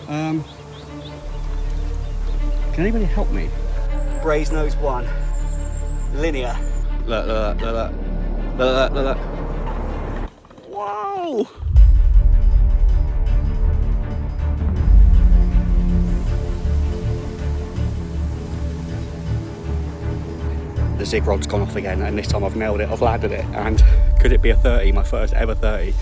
Can anybody help me? Brasnose 1. Linear. Look, look, look, look, look, look, look. Whoa! The zig rod's gone off again, and this time I've nailed it, I've landed it, and could it be a 30, my first ever 30?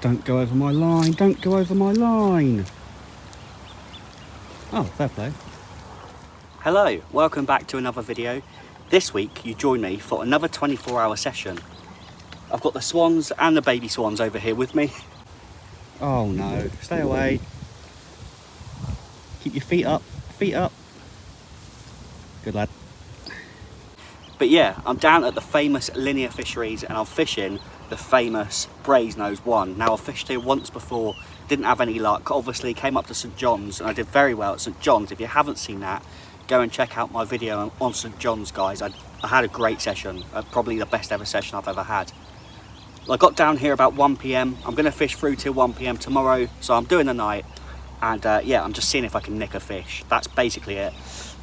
Don't go over my line, don't go over my line. Oh, fair play. Hello, welcome back to another video. This week you join me for another 24-hour session. I've got the swans and the baby swans over here with me. Oh no, stay away. Keep your feet up, feet up. Good lad. But yeah, I'm down at the famous Linear Fisheries and I'm fishing the famous Brasenose 1. Now I've fished here once before, didn't have any luck. Obviously came up to St John's and I did very well at St John's. If you haven't seen that, go and check out my video on St John's, guys. I had a great session, probably the best ever session I've ever had. I got down here about 1 PM. I'm going to fish through till 1 PM tomorrow, so I'm doing the night. And yeah, I'm just seeing if I can nick a fish. That's basically it.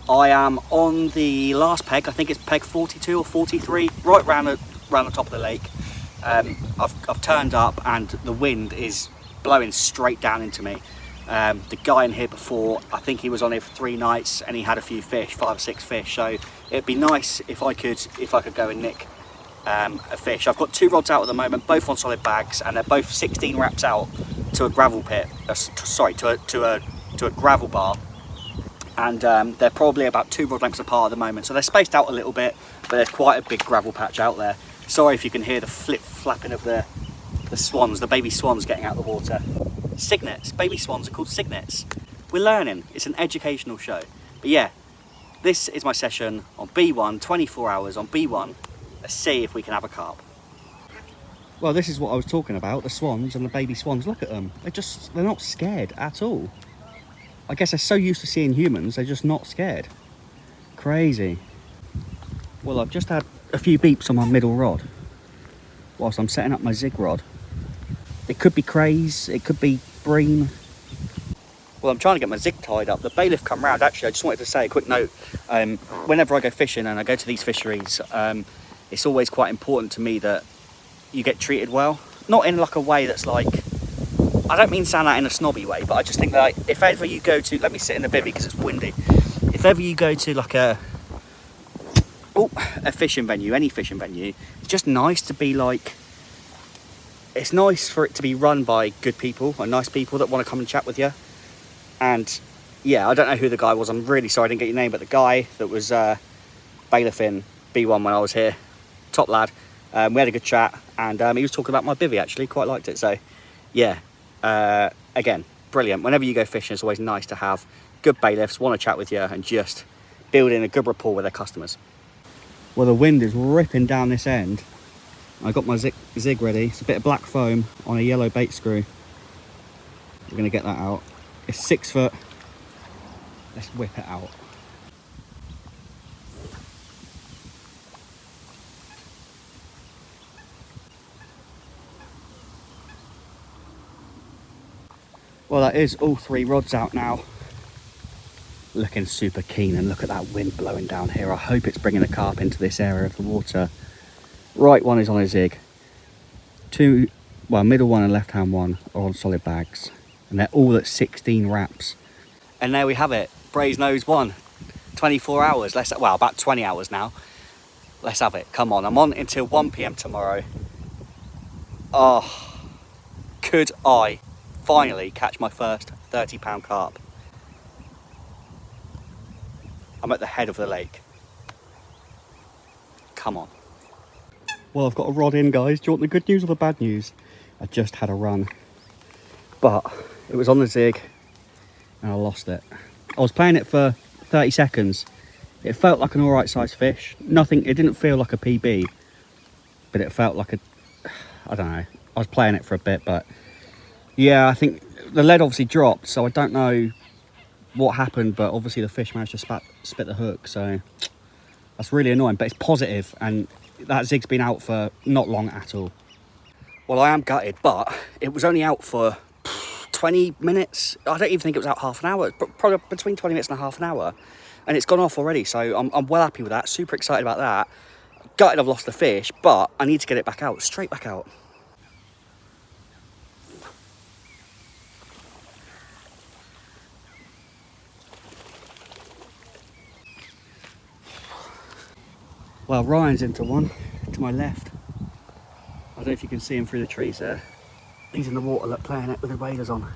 I am on the last peg, I think it's peg 42 or 43, right round the top of the lake. I've turned up and the wind is blowing straight down into me. The guy in here before, I think he was on here for 3 nights and he had a few fish, 5 or 6 fish. So it'd be nice if I could go and nick a fish. I've got 2 rods out at the moment, both on solid bags, and they're both 16 wraps out to a gravel pit. Sorry, to a gravel bar. And they're probably about 2 rod lengths apart at the moment, so they're spaced out a little bit, but there's quite a big gravel patch out there. Sorry if you can hear the flapping of the swans, the baby swans getting out of the water. Cygnets, baby swans are called cygnets. We're learning, it's an educational show. But yeah, this is my session on B1, 24 hours on B1. Let's see if we can have a carp. Well, this is what I was talking about, the swans and the baby swans. Look at them, they're not scared at all. I guess they're so used to seeing humans, they're just not scared. Crazy. Well, I've just had a few beeps on my middle rod whilst I'm setting up my zig rod. It could be craze, it could be bream. Well, I'm trying to get my zig tied up. The bailiff come round. Actually, I just wanted to say a quick note. Whenever I go fishing and I go to these fisheries, it's always quite important to me that you get treated well. Not in like a way that's like, I don't mean sound that in a snobby way, but I just think that like, if ever you go to, let me sit in the bivvy because it's windy. If ever you go to like a fishing venue, any fishing venue, it's just nice to be like, it's nice for it to be run by good people or nice people that want to come and chat with you. And yeah, I don't know who the guy was. I'm really sorry I didn't get your name, but the guy that was bailiffing B1 when I was here, top lad. We had a good chat, and he was talking about my bivvy actually, quite liked it. So yeah, again, brilliant. Whenever you go fishing, it's always nice to have good bailiffs, want to chat with you and just build in a good rapport with their customers. Well, the wind is ripping down this end. I got my zig ready. It's a bit of black foam on a yellow bait screw. We're going to get that out. It's 6 foot. Let's whip it out. Well, that is all 3 rods out now. Looking super keen, and look at that wind blowing down here. I hope it's bringing a carp into this area of the water. Right one is on a zig. 2, well, middle one and left hand one are on solid bags, and they're all at 16 wraps. And there we have it, Brasnose 1. 24 hours, well, about 20 hours now. Let's have it, come on. I'm on until 1 PM tomorrow. Oh, could I finally catch my first 30-pound carp? I'm at the head of the lake. Come on. Well, I've got a rod in, guys. Do you want the good news or the bad news? I just had a run, but it was on the zig and I lost it. I was playing it for 30 seconds. It felt like an all right sized fish. Nothing, it didn't feel like a PB, but it felt like I don't know. I was playing it for a bit, but yeah, I think the lead obviously dropped, so I don't know what happened, but obviously the fish managed to spit the hook, so that's really annoying, but it's positive, and that zig's been out for not long at all. Well, I am gutted, but it was only out for 20 minutes. I don't even think it was out half an hour, probably between 20 minutes and a half an hour, and it's gone off already, so I'm well happy with that, super excited about that. Gutted I've lost the fish, but I need to get it back out, straight back out. Well, Ryan's into one to my left. I don't know if you can see him through the trees there. He's in the water, look, playing it with the waders on.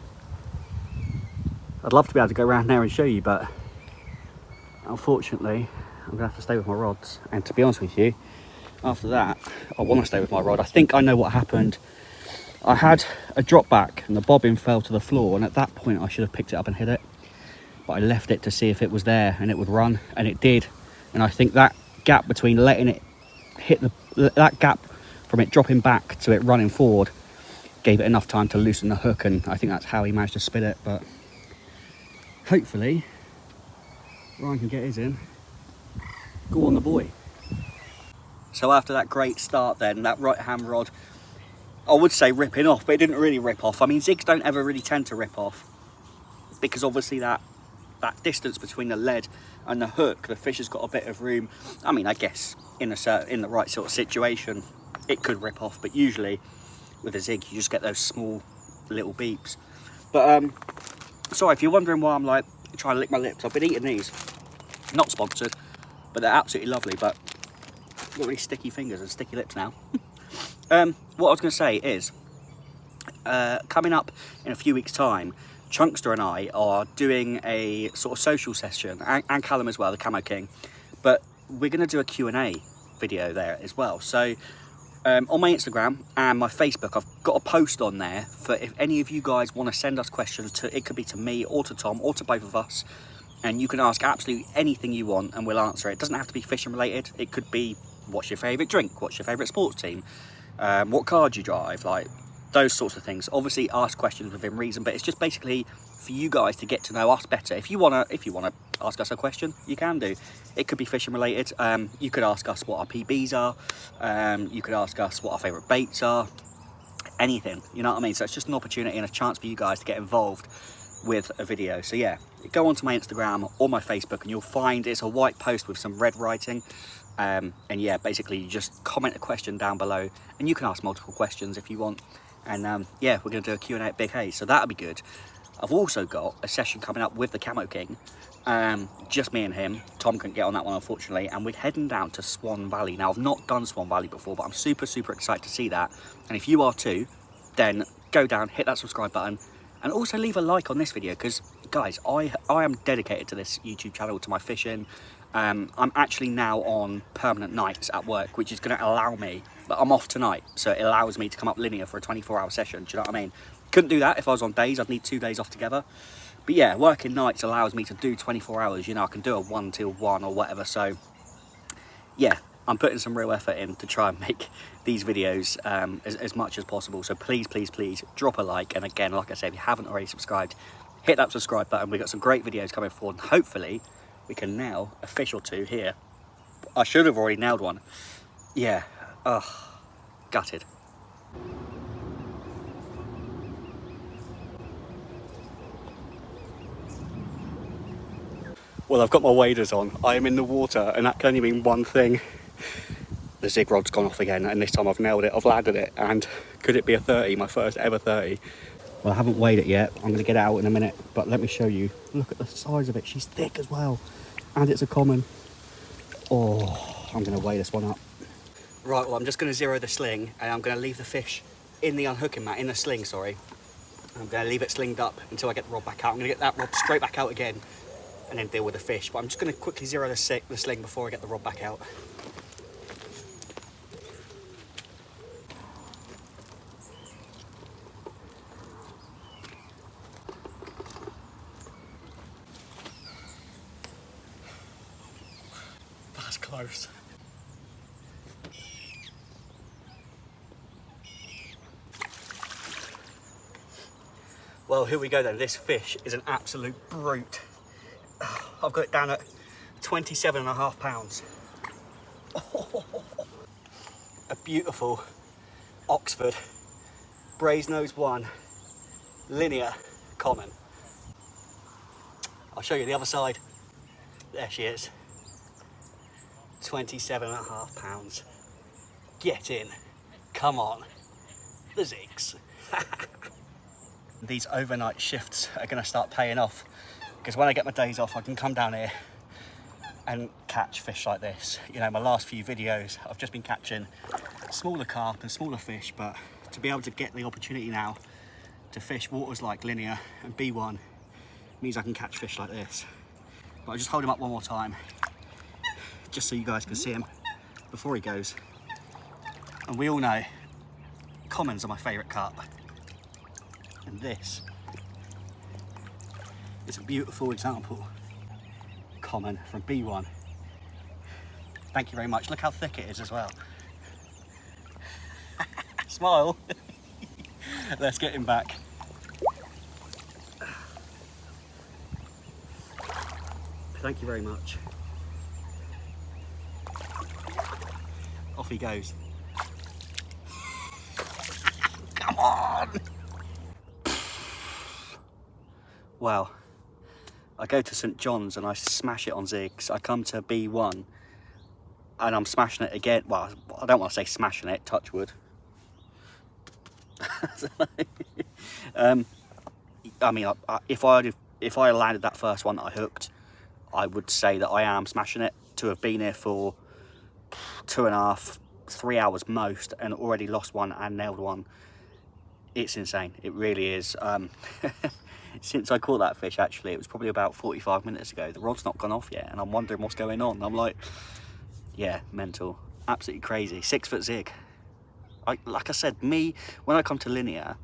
I'd love to be able to go around there and show you, but unfortunately I'm gonna have to stay with my rods. And to be honest with you, after that I want to stay with my rod. I think I know what happened. I had a drop back and the bobbin fell to the floor, and at that point I should have picked it up and hit it, but I left it to see if it was there and it would run, and it did. And I think that gap between letting it hit that gap from it dropping back to it running forward gave it enough time to loosen the hook, and I think that's how he managed to spit it. But hopefully Ryan can get his in. Go on the boy. So after that great start then, that right hand rod, I would say ripping off, but it didn't really rip off. I mean, zigs don't ever really tend to rip off, because obviously that distance between the lead and the hook, the fish has got a bit of room. I mean, I guess in the right sort of situation it could rip off, but usually with a zig you just get those small little beeps. But sorry if you're wondering why I'm like trying to lick my lips. I've been eating these, not sponsored, but they're absolutely lovely, but I've got really sticky fingers and sticky lips now. What I was going to say is, coming up in a few weeks time, Chunkster and I are doing a sort of social session, and Callum as well, the Camo King, but we're going to do a Q&A video there as well. So on my Instagram and my Facebook, I've got a post on there for if any of you guys want to send us questions it could be to me or to Tom or to both of us, and you can ask absolutely anything you want and we'll answer it. It doesn't have to be fishing related. It could be, what's your favourite drink, what's your favourite sports team, what car do you drive, like those sorts of things. Obviously ask questions within reason, but it's just basically for you guys to get to know us better. If you wanna ask us a question, you can do. It could be fishing related. You could ask us what our PBs are. You could ask us what our favourite baits are. Anything, you know what I mean? So it's just an opportunity and a chance for you guys to get involved with a video. So yeah, go onto my Instagram or my Facebook and you'll find it's a white post with some red writing. And yeah, basically you just comment a question down below and you can ask multiple questions if you want. And yeah, we're going to do a Q&A at Big Hayes, so that'll be good. I've also got a session coming up with the Camo King, just me and him. Tom couldn't get on that one, unfortunately, and we're heading down to Swan Valley. Now, I've not done Swan Valley before, but I'm super, super excited to see that. And if you are too, then go down, hit that subscribe button, and also leave a like on this video, because, guys, I am dedicated to this YouTube channel, to my fishing, I'm actually now on permanent nights at work, which is going to allow me, but I'm off tonight, so it allows me to come up linear for a 24-hour session. Do you know what I mean? Couldn't do that if I was on days. I'd need 2 days off together. But yeah, working nights allows me to do 24 hours. You know, I can do a 1 till 1 or whatever. So yeah, I'm putting some real effort in to try and make these videos as much as possible. So please, please, please drop a like. And again, like I said, if you haven't already subscribed, hit that subscribe button. We've got some great videos coming forward. And hopefully we can nail a fish or 2 here. I should have already nailed one. Yeah, gutted. Well, I've got my waders on. I am in the water, and that can only mean one thing. The zig rod's gone off again, and this time I've nailed it. I've landed it, and could it be a 30? My first ever 30. Well, I haven't weighed it yet. I'm going to get it out in a minute, but let me show you. Look at the size of it. She's thick as well, and it's a common. Oh, I'm going to weigh this one up. Right, well, I'm just going to zero the sling, and I'm going to leave the fish in the unhooking mat, in the sling, sorry. I'm going to leave it slinged up until I get the rod back out. I'm going to get that rod straight back out again, and then deal with the fish. But I'm just going to quickly zero the sling before I get the rod back out. That's close. Well, here we go then. This fish is an absolute brute. I've got it down at 27.5 pounds. A beautiful Oxford Brasnose 1 linear common. I'll show you the other side. There she is. 27.5 pounds. Get in. Come on. The zigs. These overnight shifts are going to start paying off, because when I get my days off I can come down here and catch fish like this. You know, my last few videos I've just been catching smaller carp and smaller fish, but to be able to get the opportunity now to fish waters like linear and B1 means I can catch fish like this. But I'll just hold him up one more time just so you guys can see him before he goes. And we all know commons are my favourite carp. And this is a beautiful example. Common from B1. Thank you very much. Look how thick it is as well. Smile. Let's get him back. Thank you very much. Off he goes. Come on! Well, I go to St John's and I smash it on zigs. I come to B1 and I'm smashing it again. Well, I don't want to say smashing it, touch wood. I mean, if I landed that first one that I hooked, I would say that I am smashing it. To have been here for 2.5, 3 hours most, and already lost one and nailed one, it's insane. It really is. Since I caught that fish, actually, it was probably about 45 minutes ago. The rod's not gone off yet, and I'm wondering what's going on. I'm like, yeah, mental. Absolutely crazy. 6 foot zig. Like I said, when I come to linear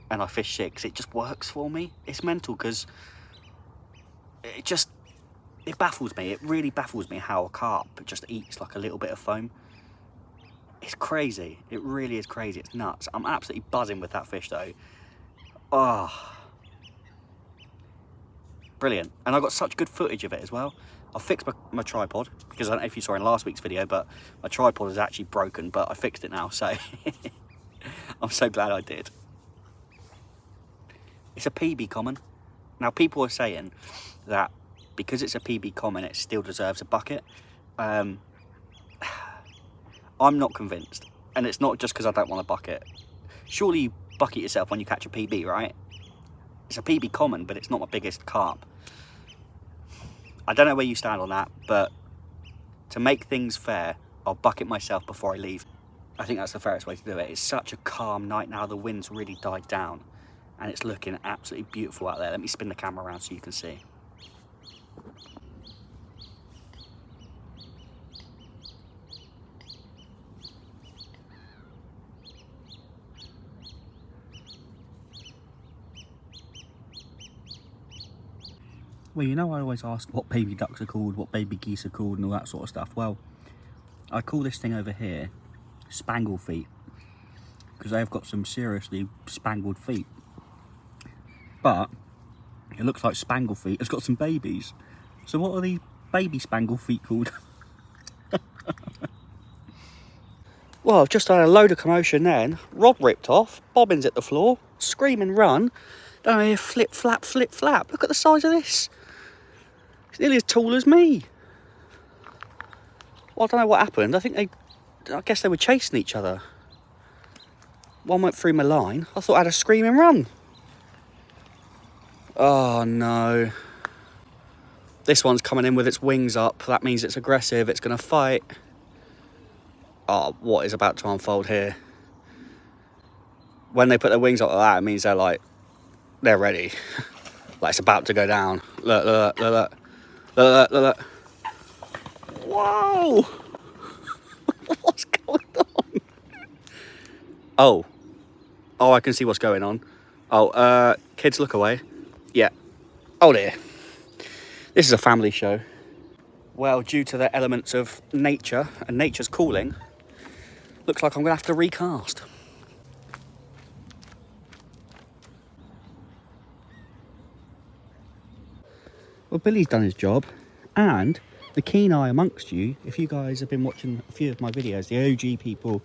and I fish 6, it just works for me. It's mental, because it baffles me. It really baffles me how a carp just eats like a little bit of foam. It's crazy. It really is crazy. It's nuts. I'm absolutely buzzing with that fish, though. Oh, brilliant. And I got such good footage of it as well. I fixed my tripod, because I don't know if you saw in last week's video, but my tripod is actually broken, but I fixed it now, so I'm so glad I did. It's a PB common. Now, people are saying that because it's a PB common, it still deserves a bucket. I'm not convinced, and it's not just because I don't want a bucket. Surely you bucket yourself when you catch a PB, right? It's a PB common, but it's not my biggest carp. I don't know where you stand on that, but to make things fair, I'll bucket myself before I leave. I think that's the fairest way to do it. It's such a calm night now. The wind's really died down, and it's looking absolutely beautiful out there. Let me spin the camera around so you can see. Well, you know I always ask what baby ducks are called, what baby geese are called and all that sort of stuff. Well, I call this thing over here spangle feet, because they've got some seriously spangled feet. But it looks like spangle feet has got some babies. So what are these baby spangle feet called? Well, I've just had a load of commotion then. Rod ripped off, bobbins at the floor, scream and run. Down here, flip, flap, flip, flap. Look at the size of this. It's nearly as tall as me. Well, I don't know what happened. I guess they were chasing each other. One went through my line. I thought I had a scream and run. Oh no. This one's coming in with its wings up. That means it's aggressive. It's going to fight. Oh, what is about to unfold here? When they put their wings up like that, it means they're ready. Like it's about to go down. Look, look, look, look. Look, look, look. Whoa! What's going on? Oh, I can see what's going on. Oh, kids, look away. Yeah. Oh dear. This is a family show. Well, due to the elements of nature and nature's calling, looks like I'm going to have to recast. Well, Billy's done his job, and the keen eye amongst you, if you guys have been watching a few of my videos, the OG people,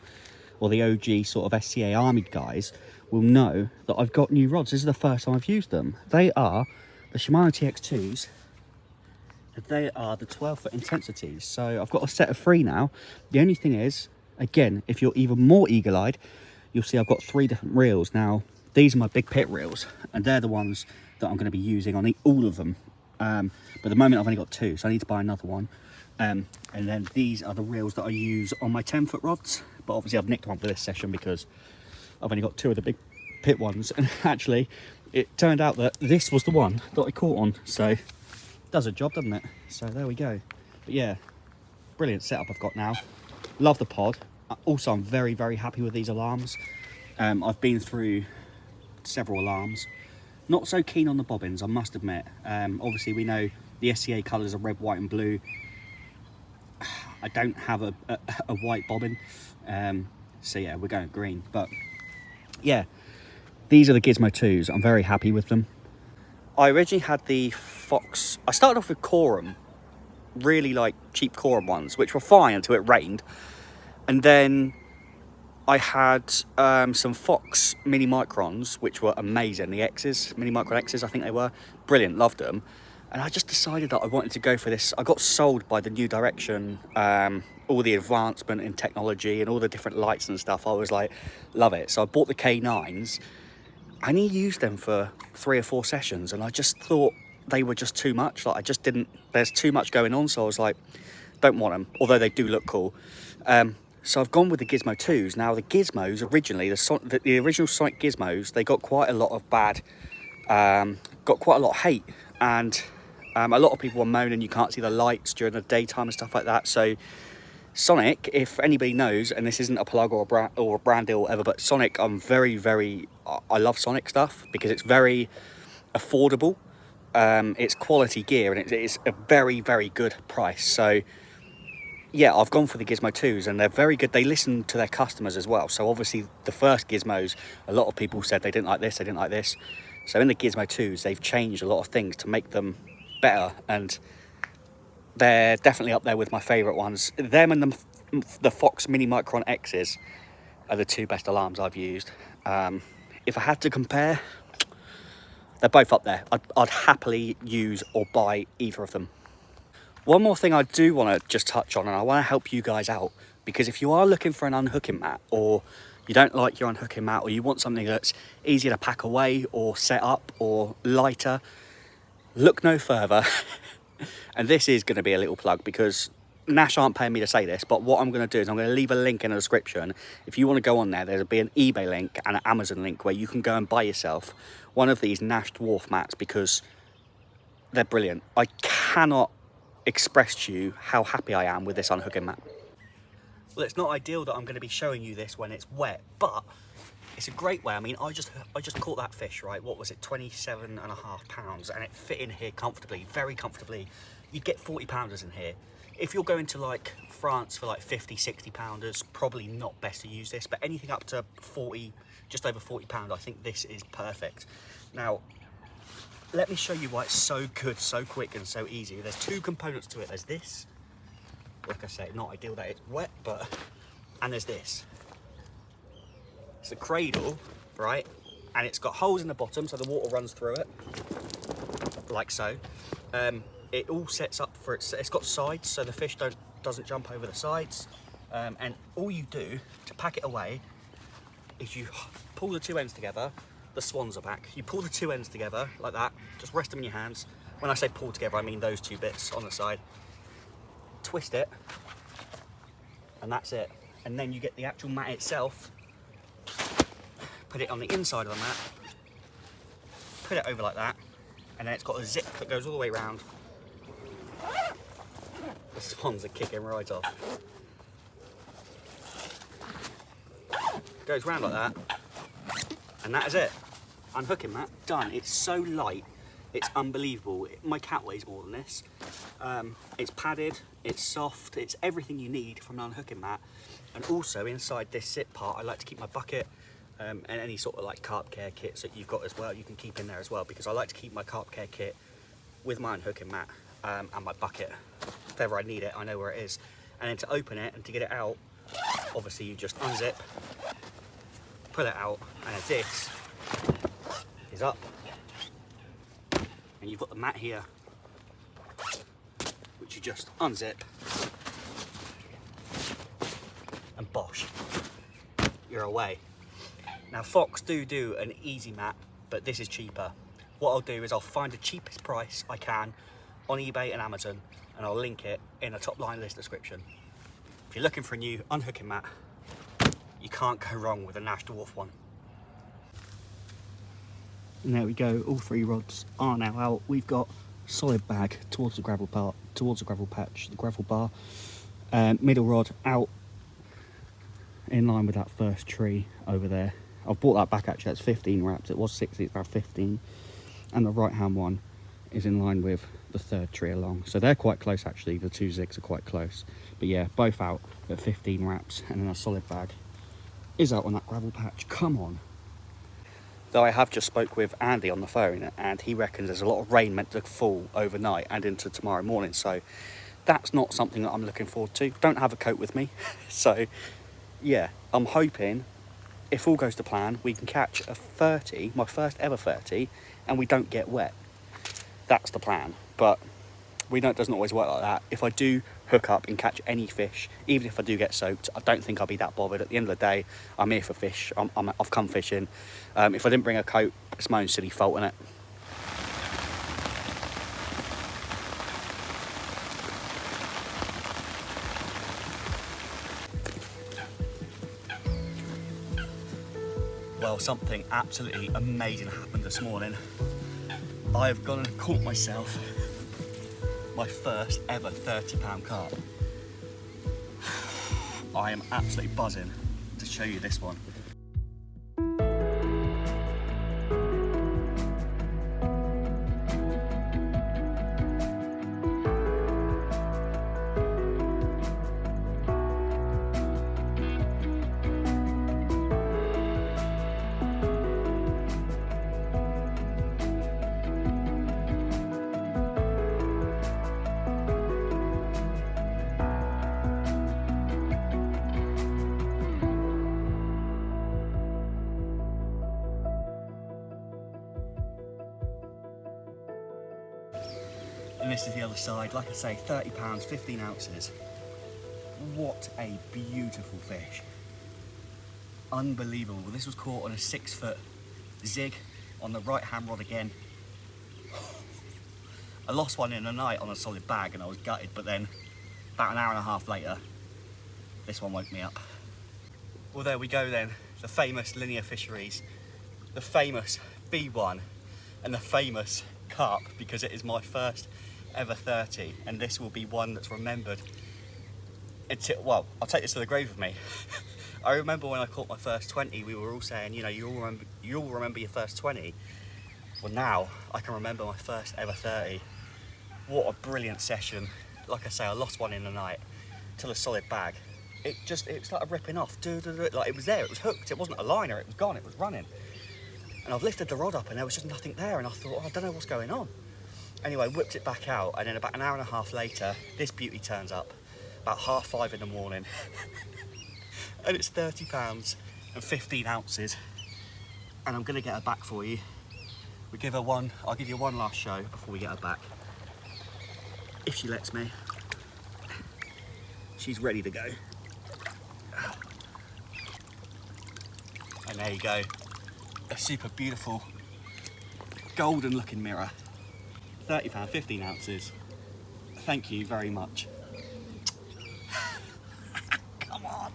or the OG sort of SCA army guys, will know that I've got new rods. This is the first time I've used them. They are the Shimano TX2s. They are the 12-foot intensities. So I've got a set of 3 now. The only thing is, again, if you're even more eagle-eyed, you'll see I've got 3 different reels. Now, these are my big pit reels, and they're the ones that I'm going to be using on all of them. But at the moment I've only got 2, so I need to buy another one. And then these are the reels that I use on my 10-foot rods. But obviously I've nicked one for this session because I've only got 2 of the big pit ones. And actually, it turned out that this was the one that I caught on. So, does a job, doesn't it? So there we go. But yeah, brilliant setup I've got now. Love the pod. Also, I'm very, very happy with these alarms. I've been through several alarms. Not so keen on the bobbins, I must admit. Obviously, we know the SCA colours are red, white and blue. I don't have a white bobbin. So yeah, we're going green. But yeah, these are the Gizmo 2s. I'm very happy with them. I originally had the Fox. I started off with Corum, really like cheap Corum ones, which were fine until it rained. And then I had some Fox Mini Microns, which were amazing. The X's, Mini Micron X's, I think they were. Brilliant, loved them. And I just decided that I wanted to go for this. I got sold by the new direction, all the advancement in technology and all the different lights and stuff. I was like, love it. So I bought the K9s. I only used them for 3 or 4 sessions, and I just thought they were just too much. Like, I just didn't, there's too much going on, so I was like, don't want them, although they do look cool. So I've gone with the Gizmo 2s. Now, the Gizmos, originally, the original Sonic Gizmos, they got quite a lot of got quite a lot of hate, and a lot of people were moaning you can't see the lights during the daytime and stuff like that. So Sonic, if anybody knows, and this isn't a plug or a brand deal or whatever, but Sonic, I love Sonic stuff because it's very affordable. It's quality gear, and it's a very, very good price. So yeah, I've gone for the Gizmo 2s, and they're very good. They listen to their customers as well. So obviously the first Gizmos, a lot of people said they didn't like this, they didn't like this. So in the Gizmo 2s, they've changed a lot of things to make them better, and they're definitely up there with my favourite ones. Them and the Fox Mini Micron X's are the 2 best alarms I've used. If I had to compare, they're both up there. I'd happily use or buy either of them. One more thing I do want to just touch on, and I want to help you guys out, because if you are looking for an unhooking mat, or you don't like your unhooking mat, or you want something that's easier to pack away or set up or lighter, look no further. And this is going to be a little plug, because Nash aren't paying me to say this, but what I'm going to do is I'm going to leave a link in the description. If you want to go on there, there'll be an eBay link and an Amazon link where you can go and buy yourself one of these Nash Dwarf mats, because they're brilliant. I cannot express to you how happy I am with this unhooking mat. Well, it's not ideal that I'm going to be showing you this when it's wet, but it's a great way. I mean, I just caught that fish, right? What was it, 27.5 pounds, and it fit in here comfortably, very comfortably. You'd get 40 pounders in here. If you're going to like France for like 50, 60 pounders, probably not best to use this, but anything up to 40, just over 40 pound, I think this is perfect. Now, let me show you why it's so good, so quick and so easy. There's two components to it. There's this, like I say, not ideal that it's wet, but, and there's this. It's a cradle, right? And it's got holes in the bottom so the water runs through it, like so. It all sets up for it's got sides so the fish doesn't jump over the sides. And all you do to pack it away is you pull the two ends together. The swans are back. You pull the two ends together like that, just rest them in your hands. When I say pull together, I mean those two bits on the side. Twist it, and that's it. And then you get the actual mat itself, put it on the inside of the mat, put it over like that, and then it's got a zip that goes all the way around. The swans are kicking right off. Goes round like that, and that is it. Unhooking mat, done. It's so light, it's unbelievable. My cat weighs more than this. It's padded, it's soft, it's everything you need from an unhooking mat. And also inside this zip part, I like to keep my bucket and any sort of like carp care kits that you've got as well, you can keep in there as well, because I like to keep my carp care kit with my unhooking mat and my bucket. If ever I need it, I know where it is. And then to open it and to get it out, obviously you just unzip, pull it out, and this is up. And you've got the mat here, which you just unzip, and bosh, you're away. Now Fox do an easy mat, but this is cheaper. What I'll do is I'll find the cheapest price I can on eBay and Amazon, and I'll link it in the top line list description. If you're looking for a new unhooking mat, you can't go wrong with a Nash Dwarf one. And there we go, all three rods are now out. We've got solid bag towards the gravel part, towards the gravel patch, the gravel bar. Middle rod out in line with that first tree over there. I've brought that back actually, that's 15 wraps. It was 60, it's about 15. And the right hand one is in line with the third tree along. So they're quite close actually, the two zigs are quite close. But yeah, both out at 15 wraps, and then a solid bag is out on that gravel patch. Come on. Though I have just spoke with Andy on the phone, and he reckons there's a lot of rain meant to fall overnight and into tomorrow morning, so that's not something that I'm looking forward to. Don't have a coat with me. So yeah, I'm hoping if all goes to plan, we can catch a 30, my first ever 30, and we don't get wet. That's the plan, but we know it doesn't always work like that. If I do hook up and catch any fish, even if I do get soaked, I don't think I'll be that bothered. At the end of the day, I'm here for fish. I've come fishing. If I didn't bring a coat, it's my own silly fault, innit? Well, something absolutely amazing happened this morning. I've gone and caught myself my first ever £30 carp. I am absolutely buzzing to show you this one. And this is the other side, like I say, £30, 15 ounces. What a beautiful fish. Unbelievable. This was caught on a 6-foot zig on the right hand rod again. I lost one in the night on a solid bag and I was gutted, but then about an hour and a half later, this one woke me up. Well, there we go then. The famous linear fisheries, the famous B1 and the famous carp, because it is my first ever 30, and this will be one that's remembered until, well, I'll take this to the grave with me. I remember when I caught my first 20, we were all saying, you know, you'll remember your first 20. Well, now I can remember my first ever 30. What a brilliant session. Like I say, I lost one in the night till a solid bag. It started ripping off. Like it was there, it was hooked. It wasn't a liner, it was gone, it was running. And I've lifted the rod up and there was just nothing there. And I thought, oh, I don't know what's going on. Anyway, whipped it back out. And then about an hour and a half later, this beauty turns up about 5:30 in the morning. And it's 30 pounds and 15 ounces. And I'm gonna get her back for you. I'll give you one last show before we get her back. If she lets me. She's ready to go. And there you go. A super beautiful golden looking mirror. £30, 15 ounces. Thank you very much. Come on.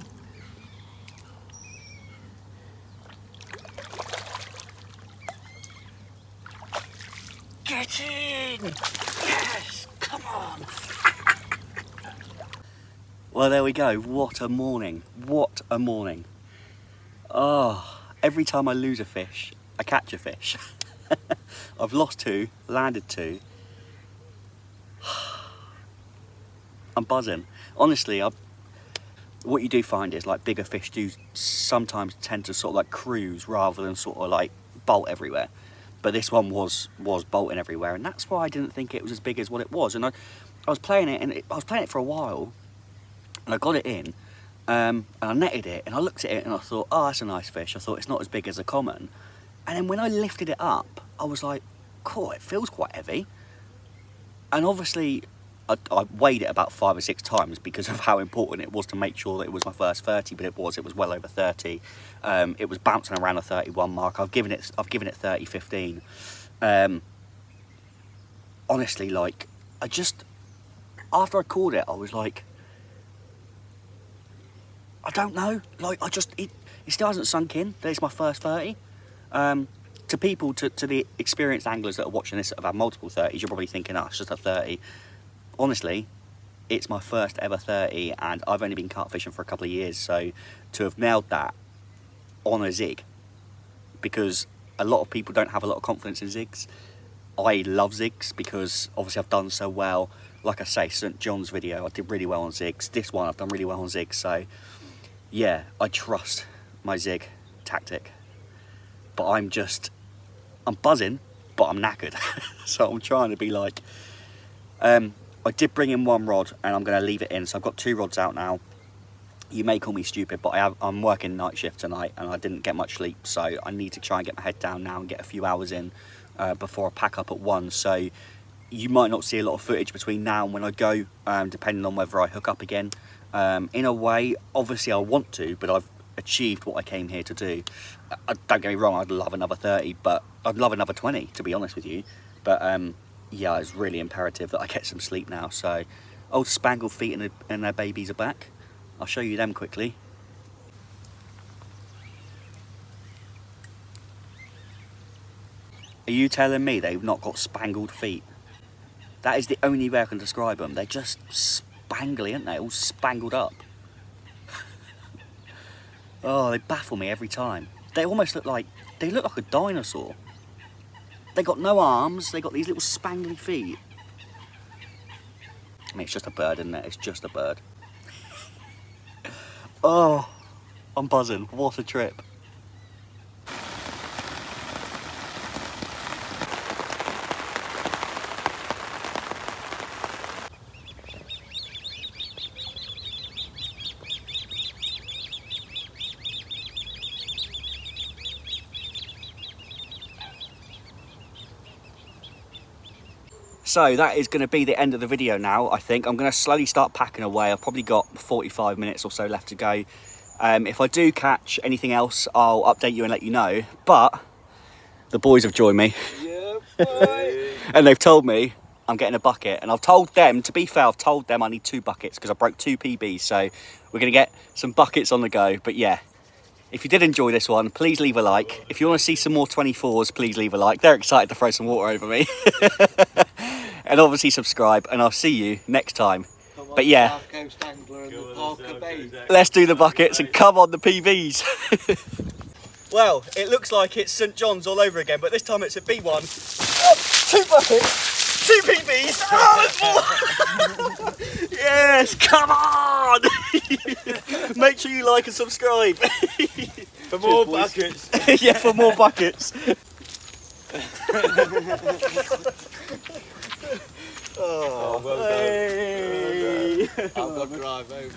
Get in! Yes! Come on! Well, there we go. What a morning. What a morning. Oh, every time I lose a fish, I catch a fish. I've lost 2, landed 2. I'm buzzing. Honestly, what you do find is like bigger fish do sometimes tend to sort of like cruise rather than sort of like bolt everywhere. But this one was bolting everywhere, and that's why I didn't think it was as big as what it was. And I was playing it, and I was playing it for a while, and I got it in, and I netted it, and I looked at it, and I thought, oh, that's a nice fish. I thought it's not as big as a common. And then when I lifted it up, I was like, cool, it feels quite heavy. And obviously, I weighed it about 5 or 6 times because of how important it was to make sure that it was my first 30, but it was well over 30. It was bouncing around the 31 mark. I've given it 30, 15. Honestly, like, after I caught it, I was like, I don't know. Like, it still hasn't sunk in that it's my first 30. To people, to the experienced anglers that are watching this that have had multiple 30s, you're probably thinking, oh, it's just a 30. Honestly, it's my first ever 30, and I've only been carp fishing for a couple of years, so to have nailed that on a zig, because a lot of people don't have a lot of confidence in zigs. I love zigs because obviously I've done so well. Like I say, St. John's video, I did really well on zigs. This one, I've done really well on zigs, so yeah, I trust my zig tactic. But I'm buzzing, but I'm knackered. So I'm trying to be like, I did bring in 1 rod and I'm going to leave it in. So I've got 2 rods out now. You may call me stupid, but I'm working night shift tonight and I didn't get much sleep. So I need to try and get my head down now and get a few hours in before I pack up at 1. So you might not see a lot of footage between now and when I go, depending on whether I hook up again. In a way, obviously I want to, but I've achieved what I came here to do. Don't get me wrong, I'd love another 30, but I'd love another 20, to be honest with you. But yeah, it's really imperative that I get some sleep now. So old Spangled Feet and their babies are back. I'll show you them quickly. Are you telling me they've not got spangled feet? That is the only way I can describe them. They're just spangly, aren't they? All spangled up. Oh, they baffle me every time. They almost look like a dinosaur. They got no arms, they got these little spangly feet. I mean, it's just a bird, isn't it? It's just a bird. Oh, I'm buzzing. What a trip. So that is going to be the end of the video now, I think. I'm going to slowly start packing away. I've probably got 45 minutes or so left to go. If I do catch anything else, I'll update you and let you know. But the boys have joined me. Yeah, boy. And they've told me I'm getting a bucket. And I've told them, to be fair, I've told them I need 2 buckets because I broke 2 PBs. So we're going to get some buckets on the go. But yeah, if you did enjoy this one, please leave a like. If you want to see some more 24s, please leave a like. They're excited to throw some water over me. And obviously subscribe, and I'll see you next time. But yeah. Let's do the buckets and come on the PBs. Well, it looks like it's St John's all over again, but this time it's a B1. Oh, 2 buckets, 2 PBs. Oh, there's more. Yes, come on. Make sure you like and subscribe. For more buckets. Yeah, for more buckets. Oh, well done. Hey. I've got to drive home.